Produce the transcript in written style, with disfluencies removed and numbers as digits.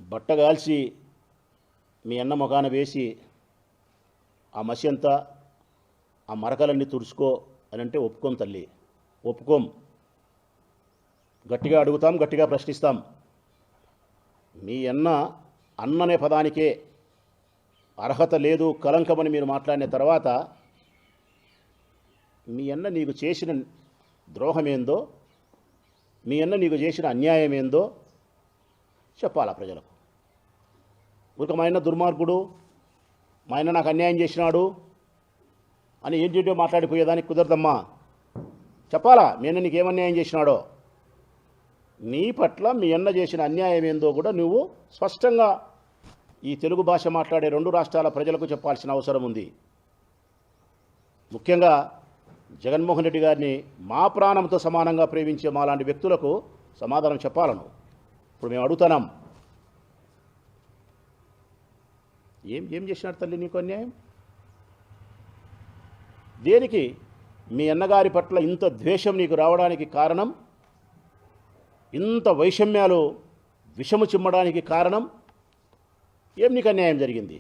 బట్టగాల్చి మీ అన్న మొగాన వేసి ఆ మసి అంతా ఆ మరకలన్నీ తుడుచుకో అని అంటే ఒప్పుకోం తల్లి, ఒప్పుకోం. గట్టిగా అడుగుతాం, గట్టిగా ప్రశ్నిస్తాం. మీ అన్ననే పదానికే అర్హత లేదు, కలంకమని మీరు మాట్లాడిన తర్వాత మీ అన్న నీకు చేసిన ద్రోహమేందో, మీ అన్న నీకు చేసిన అన్యాయమేందో చెప్పాలా ప్రజలకు. ఊరిక మా ఆయన దుర్మార్గుడు, మా ఆయన నాకు అన్యాయం చేసినాడు అని ఏంటంటే మాట్లాడిపోయేదానికి కుదరదమ్మా. చెప్పాలా మీ అన్న నీకు అన్యాయం చేసినాడో, నీ పట్ల మీ అన్న చేసిన అన్యాయం ఏందో కూడా నువ్వు స్పష్టంగా ఈ తెలుగు భాష మాట్లాడే 2 రాష్ట్రాల ప్రజలకు చెప్పాల్సిన అవసరం ఉంది. ముఖ్యంగా జగన్మోహన్ రెడ్డి గారిని మా ప్రాణంతో సమానంగా ప్రేమించే మాలాంటి వ్యక్తులకు సమాధానం చెప్పాలను ఇప్పుడు మేము అడుగుతున్నాం. ఏం చేసినాడు తల్లి నీకు అన్యాయం? దేనికి మీ అన్నగారి పట్ల ఇంత ద్వేషం నీకు రావడానికి కారణం, ఇంత వైషమ్యాలు విషము చిమ్మడానికి కారణం ఏం? నీకు అన్యాయం జరిగింది?